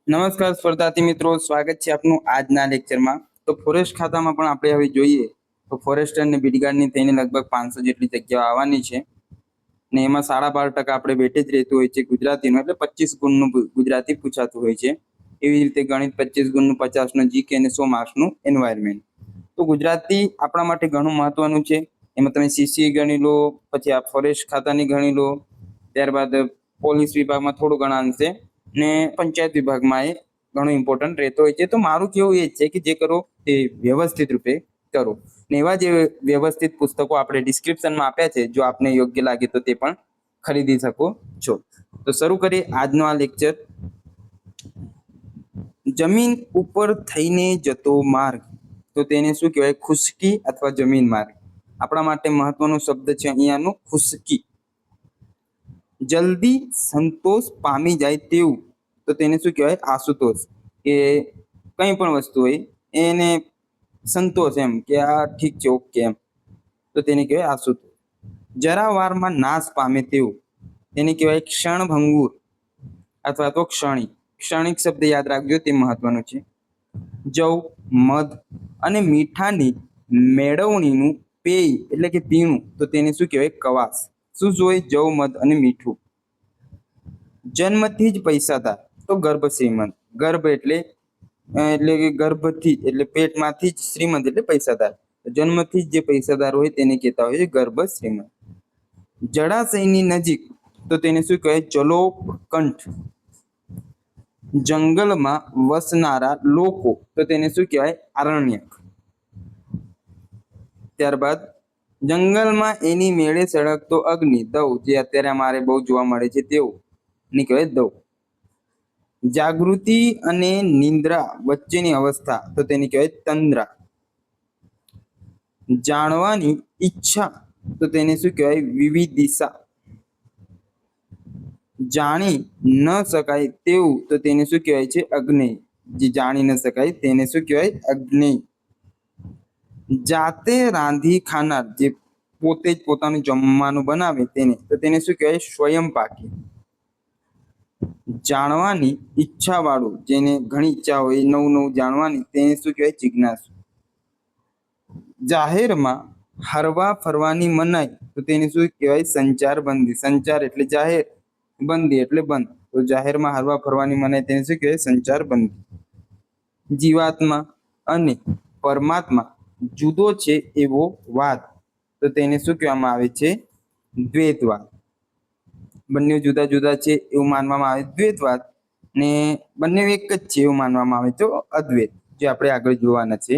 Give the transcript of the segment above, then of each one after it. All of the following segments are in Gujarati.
નમસ્કાર સ્પર્ધાર્થી મિત્રો, સ્વાગત છે આપનું આજના લેક્ચરમાં। તો ફોરેસ્ટ ખાતામાં પણ આપણે હવે જોઈએ તો ફોરેસ્ટર અને બીટગાર્ડની થઈને લગભગ 500 જેટલી જગ્યાઓ આવવાની છે ને એમાં 12.5% આપણે વેટેજ રહેતું હોય છે ગુજરાતીનું, એટલે 25 ગુણનું ગુજરાતી પૂછાતું હોય છે। એવી રીતે ગણિત 25 ગુણનું, 50નું જીકે અને 100 માર્ક્સનું એન્વાયરમેન્ટ। તો ગુજરાતી આપણા માટે ઘણું મહત્વનું છે। એમાં તમે સીસી ગણી લો, પછી આ ફોરેસ્ટ ખાતાની ગણી લો, ત્યારબાદ પોલીસ વિભાગમાં થોડું ઘણા અંશે ને પંચાયત વિભાગમાં એ ઘણું ઇમ્પોર્ટન્ટ રહેતો હોય છે। તો મારું કેવું એ છે કે જે કરો તે વ્યવસ્થિત રૂપે કરો ને એવા જે વ્યવસ્થિત પુસ્તકો આપણે ડિસ્ક્રિપ્શનમાં આપ્યા છે, જો આપને યોગ્ય લાગે તો તે પણ ખરીદી શકો છો। તો શરૂ કરીએ આજનો આ લેક્ચર। જમીન ઉપર થઈને જતો માર્ગ તો તેને શું કહેવાય? ખુશ્કી અથવા જમીન માર્ગ। આપણા માટે મહત્વનો શબ્દ છે અહીંયાનો ખુશ્કી। જલ્દી સંતોષ પામી જાય તેવું તો તેને શું કહેવાય? આશુતોષ। કે કંઈ પણ વસ્તુ હોય એને સંતોષ, એમ કે આ ઠીક છે, ઓકે એમ, તો તેને કહેવાય આશુતોષ। જરા વારમાં નાશ પામે તેવું તેને કહેવાય ક્ષણભંગુર અથવા તો ક્ષણિક। ક્ષણિક શબ્દ યાદ રાખજો, તે મહત્વનું છે। જવ, મધ અને મીઠાની મેળવણીનું પેય એટલે કે પીણું તો તેને શું કહેવાય? કવાસ। શું જોઈએ? જવ, મધ અને મીઠું। જન્મથી જ પૈસાદાર તો ગર્ભ શ્રીમંત। ગર્ભ એટલે કે ગર્ભથી એટલે પેટમાંથી જ, શ્રીમંત એટલે પૈસાદાર। જન્મથી જ જે પૈસાદાર હોય તેને કહેતા હોય છે ગર્ભ શ્રીમંત। જળાશયની નજીક તો તેને શું કહેવાય? જલોકંઠ। જંગલમાં વસનારા લોકો તો તેને શું કહેવાય? આરણ્યક। ત્યારબાદ જંગલમાં એની મેળે સળગતો અગ્નિ, દવ, જે અત્યારે અમારે બહુ જોવા મળે છે તેવું ની કહેવાય દવ। જાગૃતિ અને નિંદ્રા વચ્ચેની અવસ્થા તો તેની કહેવાય તંદ્રા। જાણવાની ઈચ્છા તો તેને શું કહેવાય? વિવિદિશા। જાણી ન શકાય તેવું તો તેને શું કહેવાય છે? અગ્નેય। જે જાણી ન શકાય તેને શું કહેવાય? અગ્નેય। જાતે રાંધી ખાનાર, જે પોતે જ પોતાનું જમવાનું બનાવે તેને તો તેને શું કહેવાય? સ્વયંપાકી। જાણવાની ઈચ્છા વાળું, જેને ઘણી ઈચ્છા હોય નવું નવું જાણવાની, તેને શું કહેવાય? જિજ્ઞાસુ। જાહેરમાં હરવા ફરવાની મનાઈ તો તેને શું કહેવાય? સંચાર બંધી। સંચાર એટલે જાહેર, બંધી એટલે બંધ, તો જાહેરમાં હરવા ફરવાની મનાઈ તેને શું કહેવાય? સંચાર બંધી। જીવાત્મા અને પરમાત્મા જુદો છે એવો વાદ તો તેને શું કહેવામાં આવે છે? દ્વૈતવાદ। બંને જુદા જુદા છે એવું માનવામાં આવે દ્વૈતવાદ, ને બંને એક જ છે એવું માનવામાં આવે તો અદ્વૈત, જે આપણે આગળ જોવાના છે।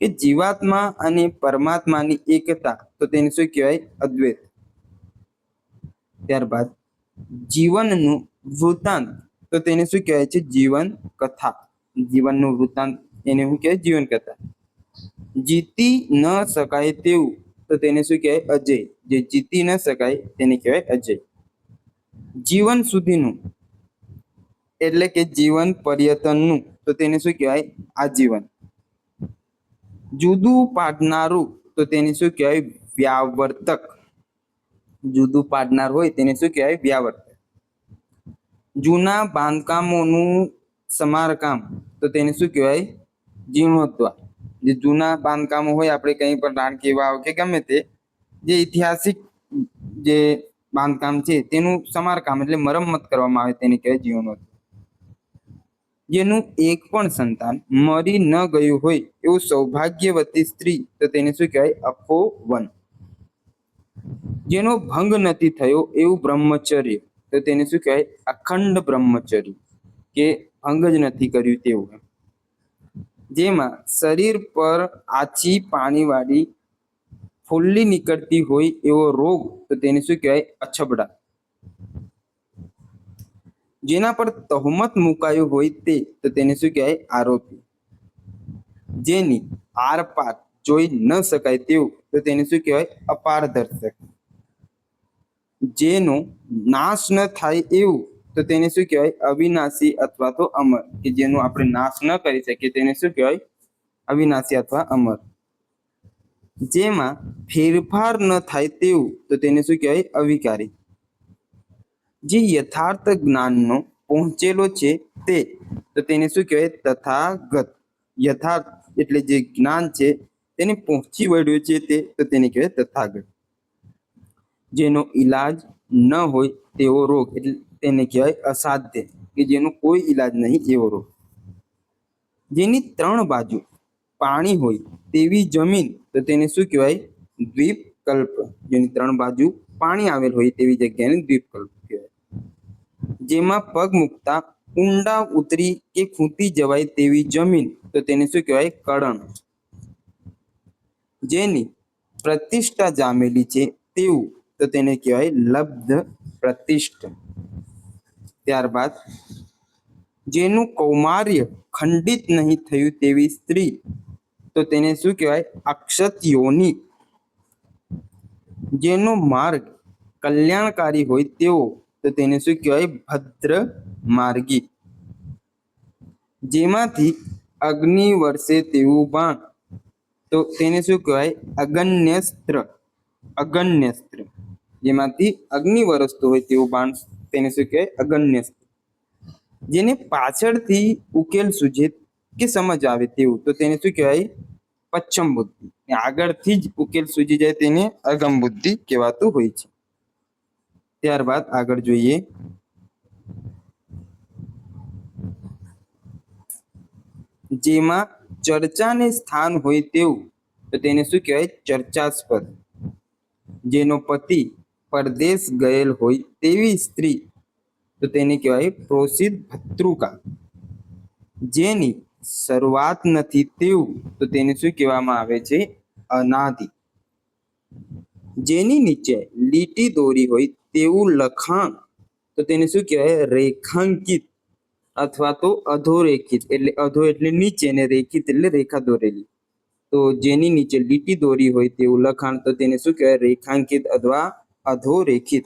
કે જીવાત્મા અને પરમાત્માની એકતા તો તેને શું કહેવાય? અદ્વૈત। ત્યારબાદ જીવનનું વૃત્તાંત તો તેને શું કહેવાય છે? જીવન કથા। જીવનનું વૃત્તાંત એને શું કહેવાય? જીવન કથા। જીતી ન શકાય તેવું તો તેને શું કહેવાય? અજય। જે જીતી ન શકાય તેને કહેવાય અજય। જીવન સુધીનું એટલે કે જીવન પર્યટનનું તો તેને શું કહેવાય? આજીવન। જુદું પાડનારું તો તેને શું કહેવાય? વ્યાવર્તક। જુદું પાડનાર હોય તેને શું કહેવાય? વ્યાવર્તક। જૂના બાંધકામોનું સમારકામ તો તેને શું કહેવાય? જીર્ણોદ્ધાર। જે જૂના બાંધકામો હોય, આપણે કંઈ પણ રાણકી વાવ કે ગમે તે જે ઐતિહાસિક જે બાંધકામ છે તેનું સમારકામ એટલે મરમ્મત કરવામાં આવે તેને કહેવાય જીર્ણોદ્ધાર। જેનું એક પણ સંતાન મરી ન ગયું હોય એવું સૌભાગ્યવતી સ્ત્રી તો તેને શું કહેવાય? અપોવન। જેનો ભંગ નથી થયો એવું બ્રહ્મચર્ય તો તેને શું કહેવાય? અખંડ બ્રહ્મચર્ય, કે ભંગ જ નથી કર્યું તેવું। જેમાં શરીર પર આછી પાણીવાળી ફૂલ્લી નીકળતી હોય એવો રોગ તો તેને શું કહેવાય? અછબડા। જેના પર તહોમત મુકાયું હોય તે તો તેને શું કહેવાય? આરોપી। જેની આરપાર જોઈ ન શકાય તેવું તો તેને શું કહેવાય? અપારદર્શક। જેનો નાશ ન થાય એવું તો તેને શું કહેવાય? અવિનાશી અથવા તો અમર। કે જેનો આપણે નાશ ન કરી શકીએ તેને શું કહેવાય? અવિનાશી અથવા અમર। જેમાં ફેરફાર ન થાય તેવું તો તેને શું કહેવાય? અવિકારી। જે યથાર્થ જ્ઞાનનો પહોંચેલો છે તે તો તેને શું કહેવાય? તથાગત. યથાર્થ એટલે જે જ્ઞાન છે તેને પહોંચી વળ્યો છે તે, તો તેને કહેવાય તથાગત. જેનો ઈલાજ ન હોય તેવો રોગ એટલે તેને કહેવાય અસાધ્ય, કે જેનો કોઈ ઈલાજ નહીં એવો રોગ. જેની 3 બાજુ પાણી હોય તેવી જમીન, તો તેને શું કહેવાય? દ્વીપકલ્પ. જેની 3 બાજુ પાણી આવેલ હોય તેવી જગ્યાને દ્વીપકલ્પ કહેવાય. જેમાં પગ મૂકતા ઊંડા ઉતરી કે ખૂંટી જવાય તેવી જમીન, તો તેને શું કહેવાય? કળણ. જેની પ્રતિષ્ઠા જામેલી છે તેવું, તો તેને કહેવાય લબ્ધ પ્રતિષ્ઠ. ત્યારબાદ જેનું કૌમાર્ય ખંડિત નહીં થયું તેવી સ્ત્રી, તો તેને શું કહેવાય? અક્ષત યોનિ. જેનો માર્ગ કલ્યાણકારી હોય તેવો, તો તેને શું કહેવાય? ભદ્ર માર્ગી. જેમાંથી અગ્નિ વર્ષે તેવું બાણ, તો તેને શું કહેવાય? અગન્યસ્ત્ર. અગન્યસ્ત્ર. જેમાંથી અગ્નિ વરસતો હોય તેવું બાણ, તેને શું કહેવાય? અગન્યસ્ત્ર. જેને પાછળથી ઉકેલ સૂજે કે સમજ આવે તેવું, તો તેને શું કહેવાય? પચ્છમ બુદ્ધિ. આગળથી જ ઉકેલ સૂજી જાય તેને અગમ બુદ્ધિ કહેવાતું હોય છે. ત્યારબાદ આગળ જોઈએ, જેમાં ચર્ચાને સ્થાન હોય તેવું, તો તેને શું કહેવાય? ચર્ચાસ્પદ. જેનો પતિ પરદેશ ગયેલ હોય તેવી સ્ત્રી, તો તેને કહેવાય પ્રોસિત ભત્રુકા. જેની શરૂઆત નથી તેવું, તો તેને શું કહેવામાં આવે છે? અનાદિ. જેની નીચે લીટી દોરી હોય તેવું લખાણ, તો તેને શું કહેવાય? રેખાંકિત અથવા તો અધોરેખિત. એટલે અધો એટલે નીચે ને રેખિત એટલે રેખા દોરેલી. તો જેની નીચે લીટી દોરી હોય તેવું લખાણ, તો તેને શું કહેવાય? રેખાંકિત અથવા અધોરેખિત.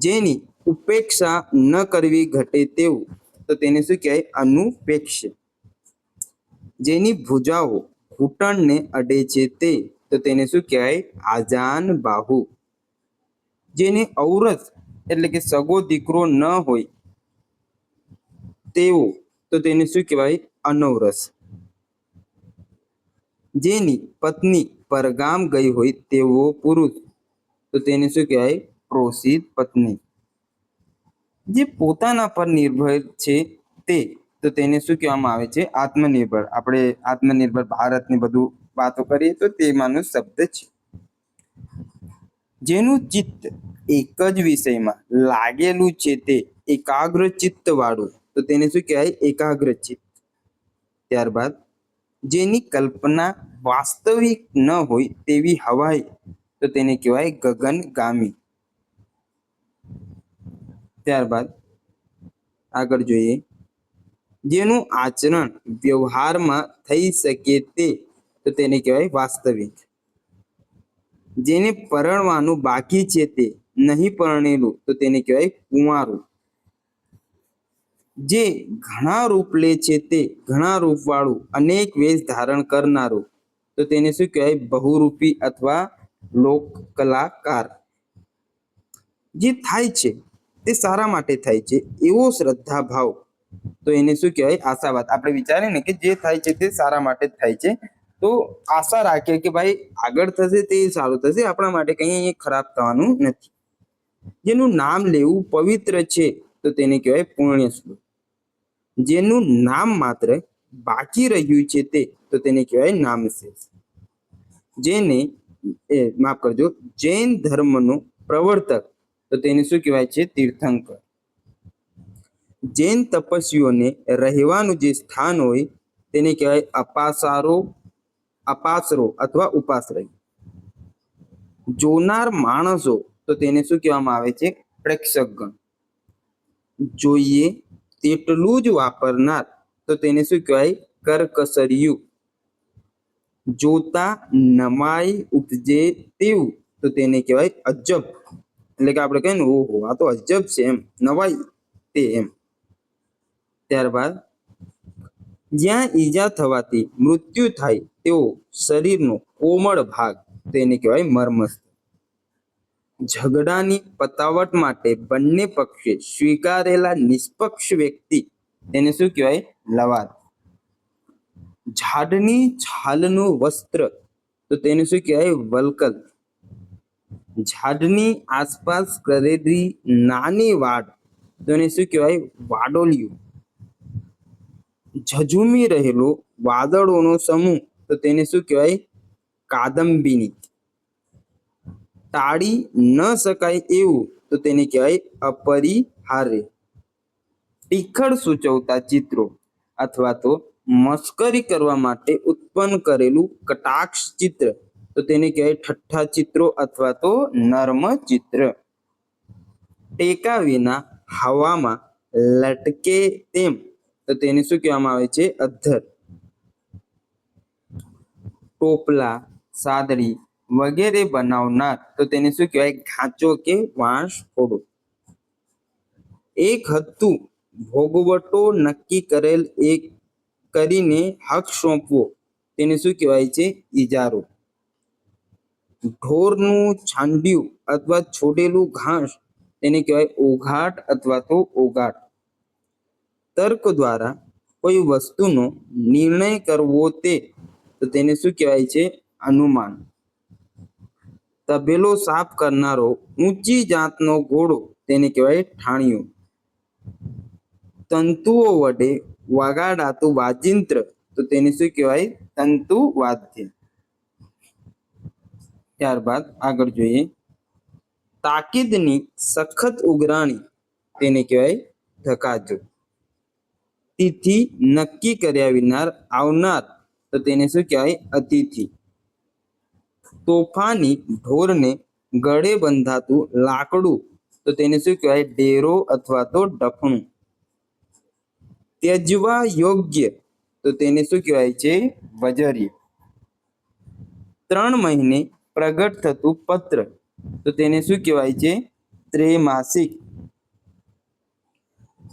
જેની ઉપેક્ષા ન કરવી ઘટે તેવું, તો તેને શું કહેવાય? અનુપેક્ષ. જેની ભુજાઓ ઘૂંટણને અડે છે તે, તો તેને શું કહેવાય? આજાન બાહુ. જેને ઔરસ એટલે કે સગો દીકરો ન હોય તેવો, તો તેને શું કહેવાય? અનૌરસ. જેની પત્ની પરગામ ગઈ હોય તેવો પુરુષ, તો તેને શું કહેવાય? પ્રોસિત પત્ની. જે પોતાના પર નિર્ભર છે તે, તો તેને શું કહેવામાં આવે છે? આત્મનિર્ભર. આપણે આત્મનિર્ભર ભારતની બધું વાતો કરીએ તો તેમાંનો શબ્દ છે. જેનું ચિત્ત એક જ વિષયમાં લાગેલું છે તે એકાગ્ર ચિત્ત વાળું, તો તેને શું કહેવાય? એકાગ્ર ચિત્ત. ત્યારબાદ જેની કલ્પના વાસ્તવિક ન હોય તેવી હવાઈ, તો તેને કહેવાય ગગનગામી. ત્યારબાદ આગળ જોઈએ, જેનું આચરણ વ્યવહારમાં થઈ શકે તે, તો તેને કહેવાય વાસ્તવિક. જેને પરણવાનું બાકી છે તે નહીં પરણેલું, તો તેને કહેવાય કુંવારું. જે ઘણા રૂપ લે છે તે ઘણા રૂપવાળું અનેક વેશ ધારણ કરનારું, તો તેને શું કહેવાય? બહુરૂપી અથવા લોક કલાકાર. જે થાય છે તે સારા માટે થાય છે એવો શ્રદ્ધા ભાવ, તો એને શું કહેવાય? આશાવાદ. આપણે વિચારીએ ને કે જે થાય છે તે સારા માટે જ થાય છે, તો આશા રાખીએ કે ભાઈ આગળ થશે તે સારું થશે, આપણા માટે કંઈ ખરાબ થવાનું નથી. જેનું નામ લેવું પવિત્ર છે, તો તેને કહેવાય પુણ્ય શ્લોક. જેનું નામ માત્ર બાકી રહ્યું છે તે, તો તેને કહેવાય નામશેષ. જેને માફ કરજો, જૈન ધર્મનો પ્રવર્તક, તો તેને શું કહેવાય છે? તીર્થંકર. જૈન તપસ્વીઓને રહેવાનું જે સ્થાન હોય તેને કહેવાય અપાસરો અથવા ઉપાશ્રય. જોનાર માણસો, તો તેને શું કહેવામાં આવે છે? પ્રેક્ષકગણ. જોઈએ તેટલું જ વાપરનાર, તો તેને શું કહેવાય? કરકસરિયું. જોતા નમાઈ ઉપજે તેવું, તો તેને કહેવાય અજબ. એટલે કે આપણે કહીએ ને, ઓહો આ તો અજબ છે, એમ નવાઈ તે એમ. ત્યારબાદ જ્યાં ઈજા થવાથી મૃત્યુ થાય તેવો શરીરનો કોમળ ભાગ, તેને કહેવાય મર્મસ્થ. ઝઘડાની પતાવટ માટે બંને પક્ષે સ્વીકારેલા નિષ્પક્ષ વ્યક્તિ, તેને શું કહેવાય? લવાદ. ઝાડની છાલનું વસ્ત્ર, તો તેને શું કહેવાય? વલ્કલ. ઝાડની આસપાસ કરેલી નાની વાડ, તો એને શું કહેવાય? વાડોલિયું. ઝઝૂમી રહેલો વાદળોનો સમૂહ, તો તેને શું કહેવાય? કાદંબિની. ટાળી ન શકાય એવું, તો તેને કહેવાય? અપરિહાર્ય. ટીખળ સૂચવતા ચિત્રો અથવા તો મશ્કરી કરવા માટે ઉત્પન્ન કરેલું કટાક્ષ ચિત્ર, તો તેને કહેવાય? ઠઠ્ઠા ચિત્રો અથવા તો નર્મ ચિત્ર. ટેકા વિના હવામાં લટકે તેમ, તો તેને શું કહેવામાં આવે છે? અધ્ધર. ટોપલા, સાદડી વગેરે બનાવનાર, તો તેને શું કહેવાય? ઘાંચો કે વાંસફોડો. એક હતું ભોગવટો નક્કી કરેલ એક કરીને હક સોંપવો, તેને શું કહેવાય છે? ઇજારો. ઢોરનું છાંડિયું અથવા છોડેલું ઘાસ, તેને કહેવાય? ઓઘાટ અથવા તો ઓગાટ. તર્ક દ્વારા કોઈ વસ્તુનો નિર્ણય કરવો તે, તો તેને શું કહેવાય છે? અનુમાન. તબેલો સાફ કરનારો ઊંચી જાતનો ઘોડો, તેને કહેવાય? ઠાણિયો. તંતુઓ વડે વગાડાતું વાજિંત્ર, તો તેને શું કહેવાય? તંતુ વાદ્ય. ત્યારબાદ આગળ જોઈએ. તાકીદની સખત ઉઘરાણી, તેને કહેવાય? ધકાજો. તિથિ નક્કી કર્યા વિના આવનાર, તો તેને શું કહેવાય? અતિથિ. તોફાની ઢોરને ગળે બંધાતું લાકડું, તો તેને શું કહેવાય? ડેરો અથવા તો ડફણું. ત્યજવા યોગ્ય, તો તેને શું કહેવાય છે? વજર્ય. 3 મહિને પ્રગટ થતું પત્ર, તો તેને શું કહેવાય છે? ત્રૈમાસિક.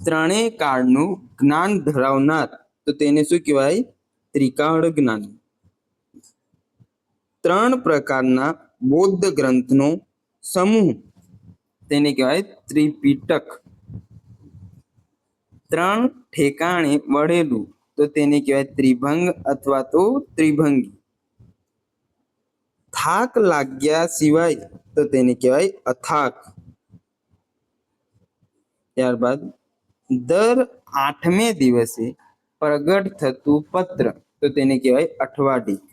ત્રણેય કાળનું જ્ઞાન ધરાવનાર, તો તેને શું કહેવાય? ત્રિકાળ જ્ઞાની. 3 પ્રકારના બૌદ્ધ ગ્રંથનો સમૂહ, તેને કહેવાય? ત્રિપિટક. 3 ઠેકાણે વળેલું, તો તેને કહેવાય? ત્રિભંગ અથવા તો ત્રિભંગી. થાક લાગ્યા સિવાય, તો તેને કહેવાય? અથાક. ત્યારબાદ દર 8મે દિવસે પ્રગટ થતું પત્ર, તો તેને કહેવાય? અઠવાડિક.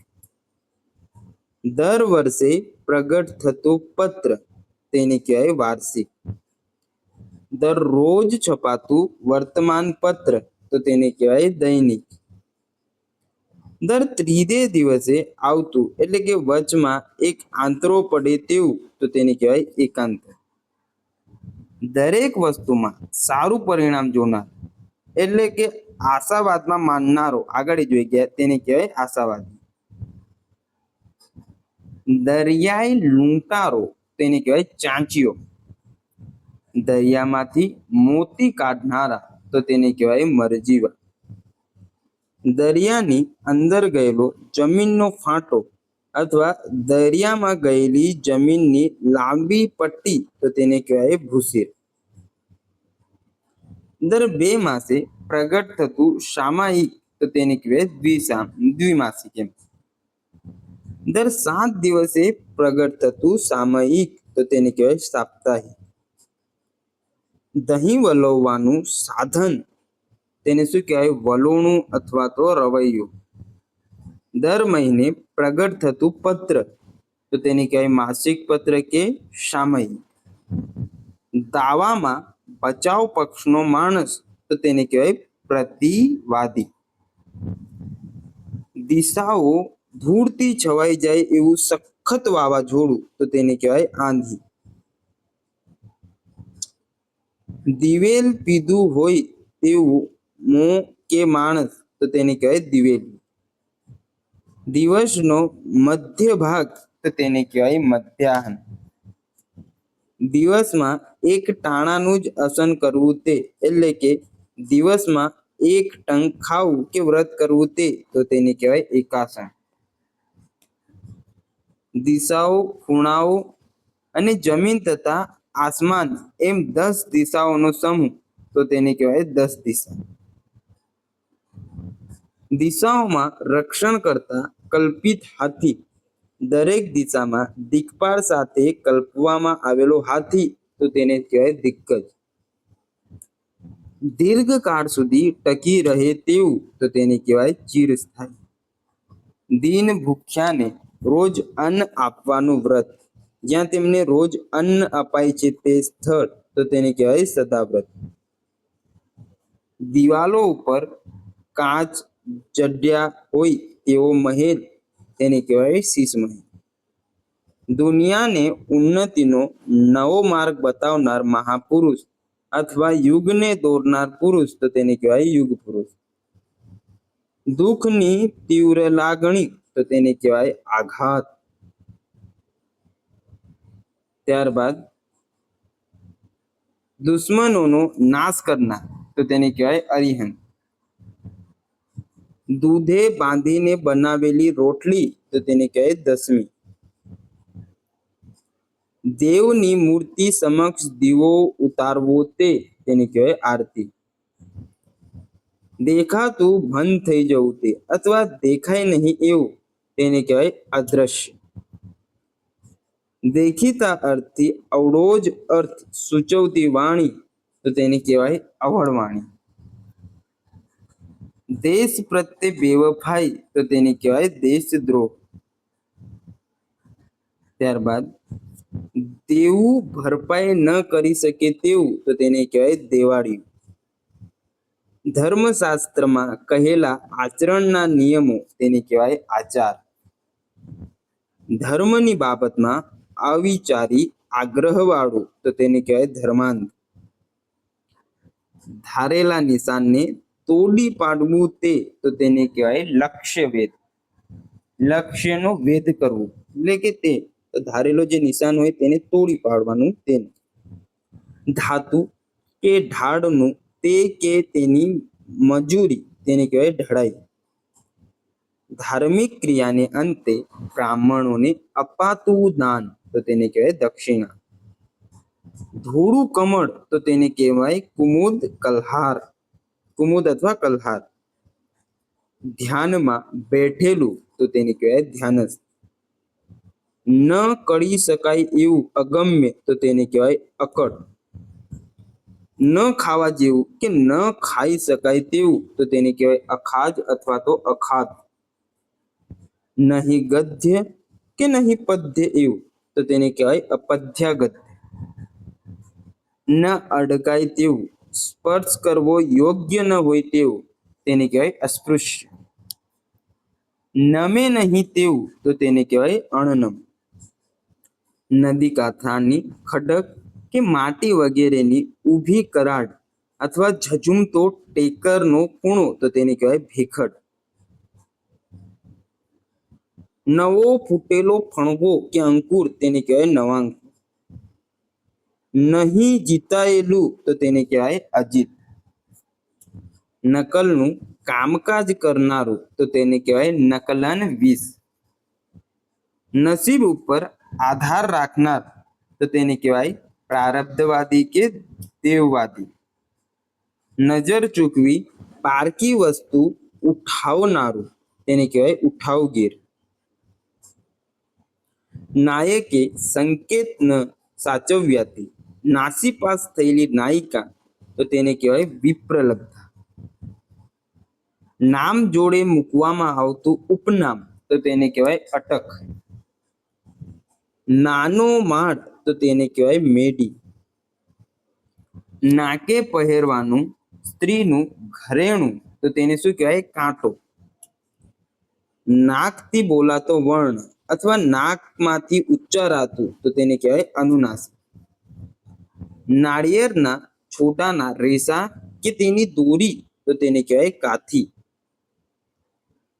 દર વર્ષે પ્રગટ થતું પત્ર, તેને કહેવાય? વાર્ષિક. દરરોજ છપાતું વર્તમાન પત્ર, તો તેને કહેવાય? દૈનિક. દર 3 દિવસે આવતું, એટલે કે વચમાં એક આંતરો પડે તેવું, તો તેને કહેવાય? એકાંતર. દરેક વસ્તુમાં સારું પરિણામ જોનાર, એટલે કે આશાવાદમાં માનનારો, આગળ જોઈ ગયા, તેને કહેવાય? આશાવાદી. દરિયાઈ લૂંટારો, તેને કહેવાય? ચાંચિયો. દરિયામાંથી મોતી કાઢનારા, તો તેને કહેવાય? મરજીવા. દરિયાની અંદર ગયેલો જમીનનો ફાંટો અથવા દરિયામાં ગયેલી જમીનની લાંબી પટ્ટી, તો તેને કહેવાય? ભૂસિર. દર 2 માસે પ્રગટ થતું સામાયિક, તો તેને કહેવાય? દ્વિમાસિક. દર 7 દિવસે પ્રગટ થતું સામયિક, તો તેને કહેવાય? સાપ્તાહિક. દહીં વલોવવાનું સાધન, તેને શું કહેવાય? વલોણું અથવા તો રવૈયો. દર મહિને પ્રગટ થતું પત્ર, તો તેને કહેવાય? માસિક પત્ર કે સામયિક. દાવામાં બચાવ પક્ષનો માણસ, તો તેને કહેવાય? પ્રતિવાદી. દિશાઓ ધૂળથી છવાઈ જાય એવું સખત વાવાઝોડું, તો તેને કહેવાય? આંધી. દિવેલ પીધું હોય તેવું મોં કે માણસ, તો તેને કહેવાય? દિવેલી. દિવસનો મધ્ય ભાગ, તો તેને કહેવાય? મધ્યાહન. દિવસમાં એક ટાણાનું જ અસન કરવું તે, એટલે કે દિવસમાં એક ટંક ખાવું કે વ્રત કરવું તે, તો તેને કહેવાય? એકાસન. દિશાઓ, ખૂણાઓ અને જમીન તથા આસમાન એમ 10 દિશાઓનો સમૂહ, તો તેને કહેવાય? 10 દિશા. દિશાઓમાં રક્ષણ કરતા કલ્પિત હાથી, દરેક દિશામાં દિક્પાલ સાથે કલ્પવામાં આવેલો હાથી તો તેને કહેવાય દિગ્ગજ. દીર્ઘકાળ સુધી ટકી રહે તેવું તો તેને કહેવાય ચિરસ્થાયી. દીન ભૂખ્યાને રોજ અન્ન આપવાનું વ્રત, જ્યાં તેમને રોજ અન્ન અપાય છે તે સ્થળ તો તેને કહેવાય સદાવ્રત. દિવાલો ઉપર કાચ જડ્યા હોય તેવો મહેલ તેને કહેવાય શીશ મહેલ. દુનિયાને ઉન્નતિનો નવો માર્ગ બતાવનાર મહાપુરુષ અથવા યુગને દોરનાર પુરુષ તો તેને કહેવાય યુગ પુરુષ. દુઃખની તીવ્ર લાગણી તો તેને કહેવાય આઘાત. ત્યારબાદ દુશ્મનોનો નાશ કરનાર તો તેને કહેવાય અરિહંત. દૂધે બાંધીને બનાવેલી રોટલી તો તેને કહેવાય દસમી. દેવની મૂર્તિ સમક્ષ દીવો ઉતારવો તેને કહેવાય આરતી. દેખાતું બંધ થઈ જવું તે અથવા દેખાય નહીં એવું તેને કહેવાય અદ્રશ્ય. દેખીતા અર્થથી અવળો જ અર્થ સૂચવતી વાણી તો તેને કહેવાય અવળવાણી. દેશ પ્રત્યે બેવફાઈ તો તેને કહેવાય દેશદ્રોહ. ત્યારબાદ દેવું ભરપાઈ ન કરી શકે તેવું તો તેને કહેવાય દેવાળિયું. ધર્મશાસ્ત્રમાં કહેલા આચરણના નિયમો તેને કહેવાય આચાર. ધર્મની બાબતમાં અવિચારી આગ્રહવાળું તો તેને કહેવાય ધર્માંધ. ધારેલા નિશાનને તોડી પાડવું તો તેને કહેવાય લક્ષ્યભેદ. લક્ષ્યનો ભેદ કરવું એટલે કે તે ધારેલો જે નિશાન હોય તેને તોડી પાડવાનું તેને. ધાતુ કે ઢાળનું તે કે તેની મજૂરી તેને કહેવાય ઢળાઈ. ધાર્મિક ક્રિયાને અંતે બ્રાહ્મણોને અપાતું દાન તો તેને કહેવાય દક્ષિણા. ધોળું કમળ તો તેને કહેવાય કુમુદ કલ્હાર, કુમુદ અથવા કલ્હાર. ધ્યાનમાં બેઠેલું તો તેને કહેવાય ધ્યાનસ્થ. ન કરી શકાય એવું અગમ્ય તો તેને કહેવાય અકળ. ન ખાવા જેવું કે ન ખાઈ શકાય તેવું તો તેને કહેવાય અખાજ અથવા તો અખાત. નહીં ગદ્ય કે નહીં પદ્ય એવું તો તેને કહેવાય અપદ્યાગત. ન અડકાય તેવું, સ્પર્શ કરવો યોગ્ય ન હોય તેવું તેને કહેવાય અસ્પૃશ્ય. નમે નહીં તેવું તો તેને કહેવાય અણનમ. નદી કાંઠાની ખડક કે માટી વગેરેની ઊભી કરાડ અથવા ઝઝુમતો ટેકરનો ખૂણો તો તેને કહેવાય ભેખડ. નવો ફૂટેલો ફણવો કે અંકુર તેને કહેવાય નવાંકુર. નહીં જીતાયેલું તો તેને કહેવાય અજીત. નકલનું કામકાજ કરનારું તો તેને કહેવાય નકલન વીસ. નસીબ ઉપર આધાર રાખનાર તો તેને કહેવાય પ્રારબ્ધવાદી કે દેવવાદી. નજર ચૂકવી પારકી વસ્તુ ઉઠાવનારું તેને કહેવાય ઉઠાવગીર. નાયકે સંકેત ન સાચવ્યાથી નાસીપાસ થયેલી નાયિકા તો તેને કહેવાય વિપ્રલબ્ધા. નામ જોડે મૂકવામાં આવતું ઉપનામ તો તેને કહેવાય અટક. નાનો માળ તો તેને કહેવાય મેડી. નાકે પહેરવાનું સ્ત્રીનું ઘરેણું તો તેને શું કહેવાય કાંટો. નાકથી બોલાતો વર્ણ અથવા નાકમાંથી ઉચ્ચારાતું તો તેને કહેવાય અનુનાસિક. નાળિયેરના છોટાના રેસા કે તેની દોરી તો તેને કહેવાય કાથી.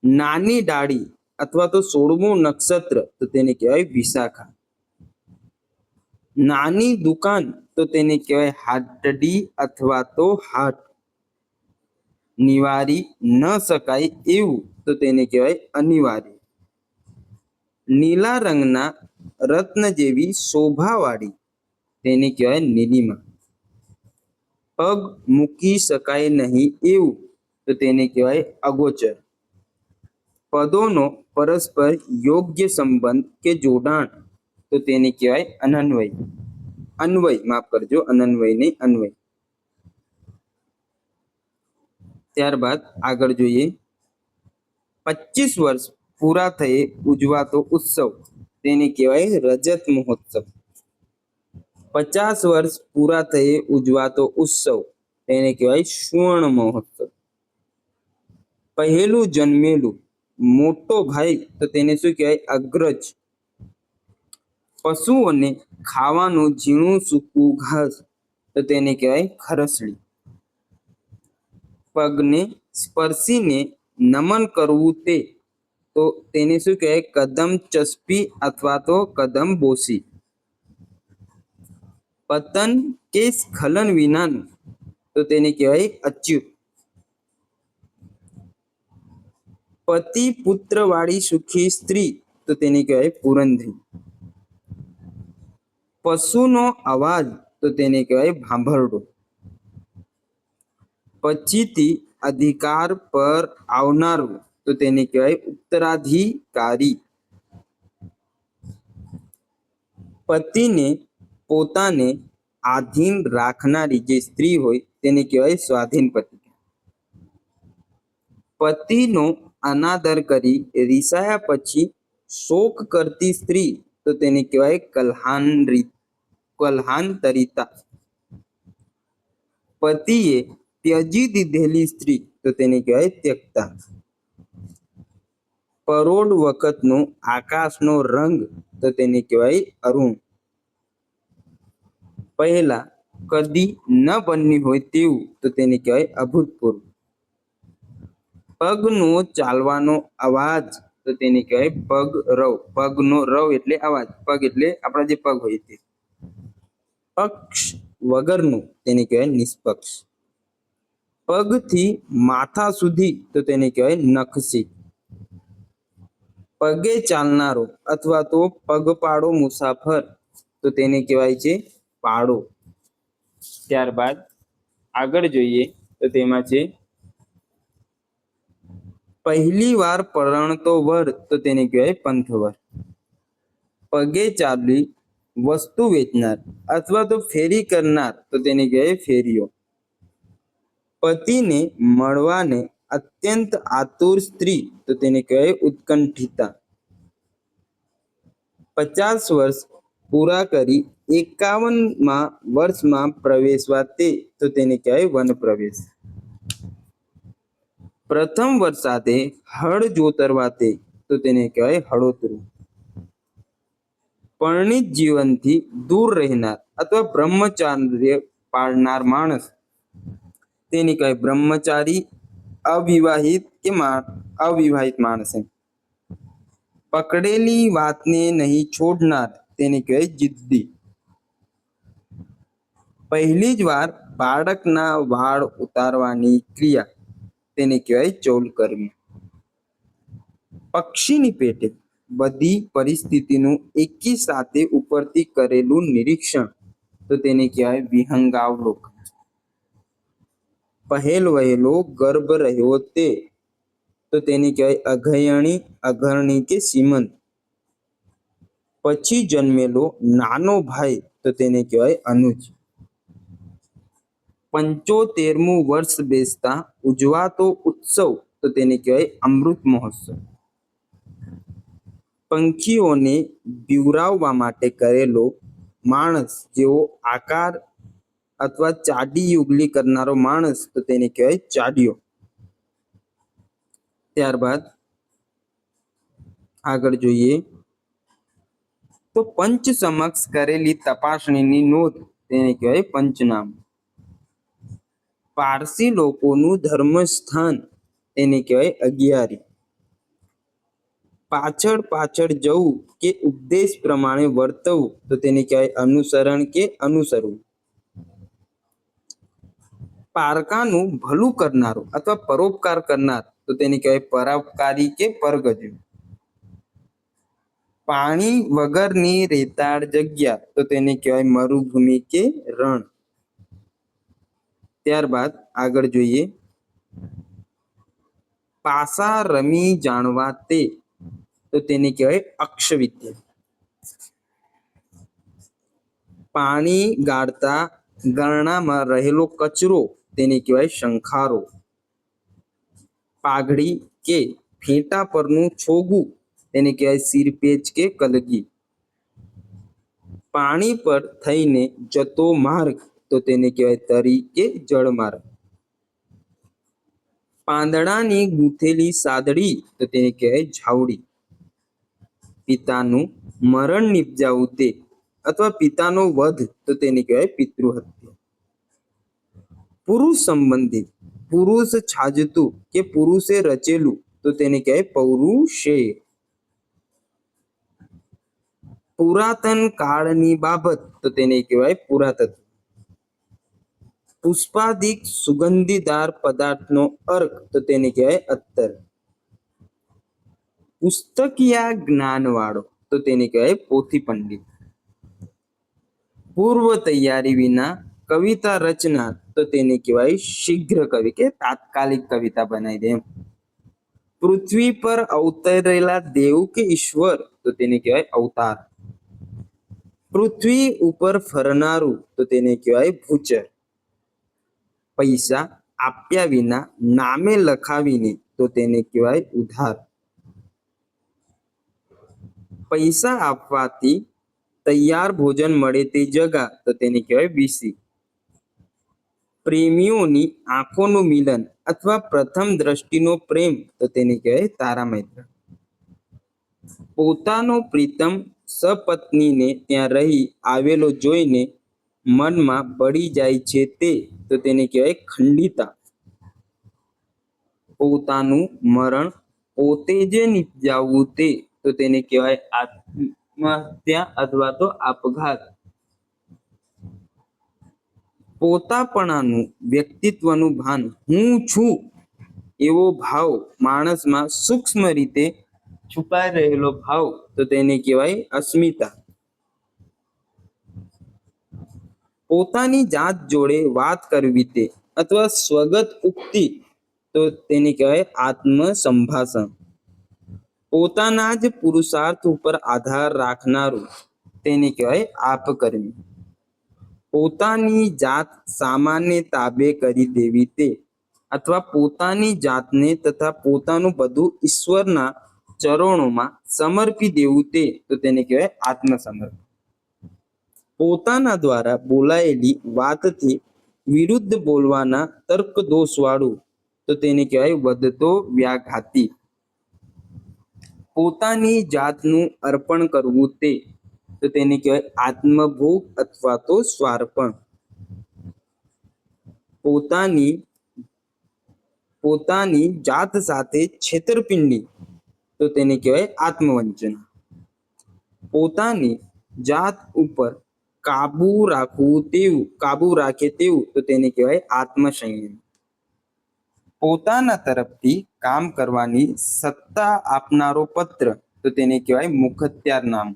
નાની ડાળી અથવા તો 16મું નક્ષત્ર તો તેને કહેવાય વિશાખા. નાની દુકાન તો તેને કહેવાય હાટડી અથવા તો હાટ. નિવારી ન શકાય એવું તો તેને કહેવાય અનિવાર્ય. નીલા રંગના રત્ન જેવી શોભાવાળી તેને કહેવાય નીલિમા. પગ મૂકી શકાય નહીં એવું તો તેને કહેવાય અગોચર. પદોનો પરસ્પર યોગ્ય સંબંધ કે જોડાણ, તો તેને કહેવાય અનન્વય. અન્વય, માફ કરજો, અનન્વય નહીં, અન્વય. ત્યારબાદ આગળ જોઈએ, 25 વર્ષ પૂરા થયે ઉજવાતો ઉત્સવ, તેને કહેવાય રજત મહોત્સવ. 50 વર્ષ પૂરા થયે ઉજવાતો ઉત્સવ, તેને કહેવાય સુવર્ણ મહોત્સવ. પહેલું જન્મેલું મોટો ભાઈ, તો તેને શું કહેવાય? અગ્રજ. પશુઓને ખાવાનું ઝીણું સૂકું ઘાસ, તો તેને કહેવાય ખરસડી. પગને સ્પર્શીને નમન કરવું તે, તો તેને શું કહેવાય? કદમ ચસ્પી અથવા તો કદમ બોસી. પતન કે સ્ખલન વિનાનું, તો તેને કહેવાય અચ્યુત. પતિ પુત્ર વાળી સુખી સ્ત્રી, તો તેને કહેવાય પુરંધરી. પશુનો અવાજ, તો તેને કહેવાય ભાંભરડો. પછીથી અધિકાર પર આવનારું, તો તેને કહેવાય ઉત્તરાધિકારી. પતિને પોતાને આધીન રાખનારી જે સ્ત્રી હોય, તેને કહેવાય સ્વાધીન પતિ. પતિનો અનાદર કરી રિસાયા પછી શોક કરતી સ્ત્રી, તો તેને કહેવાય કલ્હાંતરિતા. પતિએ ત્યજી દીધેલી સ્ત્રી, તો તેને કહેવાય ત્યક્તા. પરોઢ વખતનો આકાશનો રંગ, તો તેને કહેવાય અરુણ. પહેલા કદી ન બન્યું હોય તેવું, તો તેને કહેવાય અભૂતપૂર્વ. પગનો ચાલવાનો અવાજ, તો તેને કહેવાય પગ રવ. પગનો રવ એટલે અવાજ, પગ એટલે આપણા જે પગ હોય તે. પક્ષ વગરનું, તેને કહેવાય નિષ્પક્ષ. પગથી માથા સુધી, તો તેને કહેવાય નખસી. પગે ચાલનારો અથવા તો પગપાળો મુસાફર, તો તેને કહેવાય છે પાડો. ત્યારબાદ આગળ જોઈએ, તો તેમાં છે પહેલી વાર પરણતો વર, તો તેને કહેવાય પંથવર. પગે ચાલી વસ્તુ વેચનાર અથવા તો ફેરી કરનાર, તો તેને કહેવાય ફેરીઓ. પતિને મળવાને અત્યંત આતુર સ્ત્રી, તો તેને કહેવાય ઉત્કંઠિતા. 50 વર્ષ પૂરા કરી 51મા વર્ષમાં પ્રવેશવા તે, તો તેને કહેવાય વન પ્રવેશ. પ્રથમ વરસાદે હળ જોતરવા તે, તો તેને કહેવાય હળોતરું. પરણિત જીવનથી દૂર રહેનાર અથવા બ્રહ્મચાર્ય પાળનાર માણસ, તેને કહેવાય બ્રહ્મચારી. અવિવાહિત કે અવિવાહિત માણસ. પકડેલી વાતને નહીં છોડનાર, તેને કહેવાય જિદ્દી. પહેલી જ વાર બાળકના વાળ ઉતારવાની ક્રિયા, તેને કહેવાય ચૌલકર્મ. પક્ષીની પેટે બધી પરિસ્થિતિનું એકી સાથે ઉપરથી કરેલું નિરીક્ષણ, તો તેને કહેવાય વિહંગાવલોકન. પહેલ વહેલો ગર્ભ રહ્યો તે, તો તેને કહેવાય અઘયણી, અઘરણી કે સીમંત. પછી જન્મેલો નાનો ભાઈ, તો તેને કહેવાય અનુજ. 75મું વર્ષ બેસતા ઉજવાતો ઉત્સવ, તો તેને કહેવાય અમૃત મહોત્સવ. પંખીઓને બીવરાવવા માટે કરેલો માણસ જેવો આકાર અથવા ચાડી યુગલી કરનારો માણસ, તો તેને કહેવાય ચાડિયો. ત્યારબાદ આગળ જોઈએ, તો પંચ સમક્ષ કરેલી તપાસણીની નોંધ, તેને કહેવાય પંચનામું. પારસી લોકોનું ધર્મસ્થાન, તેને કહેવાય અગિયારી. પાછળ પાછળ જવું કે ઉપદેશ પ્રમાણે વર્તવું, તો તેને કહેવાય અનુસરણ કે અનુસરવું. પારકાનું ભલું કરનારો અથવા પરોપકાર કરનાર, તો તેને કહેવાય પરોપકારી કે પરગજ્યું. પાણી વગરની રેતાળ જગ્યા, તો તેને કહેવાય મરુભૂમિ કે રણ. ત્યારબાદ આગળ જોઈએ, પાસા રમી જાણવા તે, તો તેને કહેવાય અક્ષવિદ્યા. પાણી ગાળતા ગરણામાં રહેલો કચરો તેને કહેવાય શંખારો. પાઘડી કે ફેંટા પરનું છોગું તેને કહેવાય સિરપેચ કે કલગી. પાણી પર થઈને જતો માર્ગ તો તેને કહેવાય તરી કે જળમાર્ગ. પાંદડાની ગૂંથેલી સાદડી તો તેને કહેવાય ઝાવડી. પિતાનું મરણ નિપજાવું તે અથવા પિતાનો વધ તો તેને કહેવાય પિતૃહત્યા. પુરુષ સંબંધિત પુરુષ છાજતું કે પુરુષે રચેલું તો તેને કહેવાય પૌરુષે. પુરાતન કાળની બાબત તો તેને કહેવાય પુરાતત્વ. પુષ્પાદિક સુગંધીદાર પદાર્થનો અર્ક તો તેને કહેવાય અત્તર. પુસ્તકિયા જ્ઞાનવાળો તો તેને કહેવાય પોથી પંડિત. પૂર્વ તૈયારી વિના કવિતા રચનાર તો તેને કહેવાય શીઘ્ર કવિ કે તાત્કાલિક કવિતા બનાવી દે એમ. પૃથ્વી પર અવતરેલા દેવ કે ઈશ્વર તો તેને કહેવાય અવતાર. પૃથ્વી ઉપર ફરનારું તો તેને કહેવાય ભૂચર. પૈસા આપ્યા વિના નામે લખાવીને તો તેને કહેવાય ઉધાર. પૈસા આપવાથી તૈયાર ભોજન મળે તે જગા તો તેને કહેવાય વીસી. પ્રેમીઓની આંખોનું મિલન અથવા પ્રથમ દ્રષ્ટિનો પ્રેમ તો તેને કહેવાય તારામૈત્ર. પોતાનો પ્રીતમ સપત્નીને ત્યાં રહી આવેલો જોઈને મનમાં બળી જાય છે તે તો તેને કહેવાય ખંડિતા. પોતાનું મરણ પોતે જ નિપજાવવું તે તો તેને કહેવાય આત્મહત્યા અથવા તો આપઘાત. પોતાપણાનું વ્યક્તિત્વનું ભાન હું છું એવો ભાવ માણસમાં સૂક્ષ્મ રીતે છુપાઈ રહેલો ભાવ તો તેને કહેવાય અસ્મિતા. પોતાની જાત જોડે વાત કરવી તે અથવા સ્વગત ઉક્તિ તો તેને કહેવાય આત્મ સંભાષણ. પોતાના જ પુરુષાર્થ ઉપર આધાર રાખનારું તેને કહેવાય આપકર્મી. પોતાની જાત સામાન્ય તાબે કરી દેવી તે અથવા પોતાની જાતને તથા પોતાનું બધું ઈશ્વરના ચરણોમાં સમર્પી દેવું તે તો તેને કહેવાય આત્મસમર્પણ. પોતાના દ્વારા બોલાયેલી વાતથી વિરુદ્ધ બોલવાના તર્ક દોષવાળું તો તેને કહેવાય વધતો વ્યાઘાતી. પોતાની જાતનું અર્પણ કરવું તે તો તેને કહેવાય આત્મભોગ અથવા તો સ્વાર્પણ. પોતાની જાત સાથે છેતરપિંડી તો તેને કહેવાય આત્મવંચના. પોતાની જાત ઉપર કાબુ રાખે તેવું તો તેને કહેવાય આત્મસંયમ. પોતાના તરફથી કામ કરવાની સત્તા આપનારો પત્ર તો તેને કહેવાય મુખત્યાર નામ.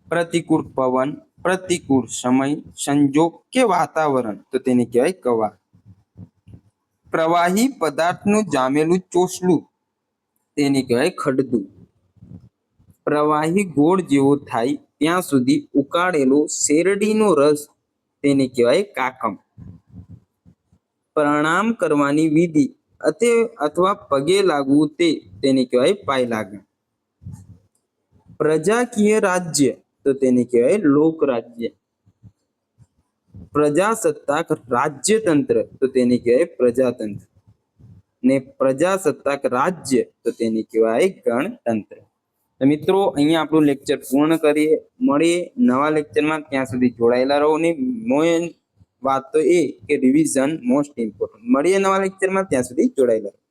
પ્રતિકૂળ પવન, પ્રતિકૂળ સમય, સંજોગ કે વાતાવરણ તો તેને કહેવાય કવા. પ્રવાહી પદાર્થનું જામેલું ચોસલું તેને કહેવાય ખડદું. પ્રવાહી ગોળ જેવો થાય ત્યાં સુધી ઉકાળેલો શેરડીનો રસ તેને કહેવાય કાકમ. પ્રણામ કરવાની વિધિ અથવા પગે લાગવું તેને કહેવાય પાય લાગણ. પ્રજાકીય રાજ્ય તો તેને કહેવાય લોકરાજ્ય. પ્રજાસત્તાક રાજ્યતંત્ર તો તેને કહેવાય પ્રજાતંત્ર. ને પ્રજાસત્તાક રાજ્ય તો તેને કહેવાય ગણતંત્ર. તો મિત્રો અહીંયા આપણું લેક્ચર પૂર્ણ કરીએ. મળીએ નવા લેક્ચરમાં. ત્યાં સુધી જોડાયેલા રહો. ને મેઇન વાત તો એ કે રિવિઝન મોસ્ટ ઇમ્પોર્ટન્ટ. મળીએ નવા લેક્ચરમાં. ત્યાં સુધી જોડાયેલા રહો.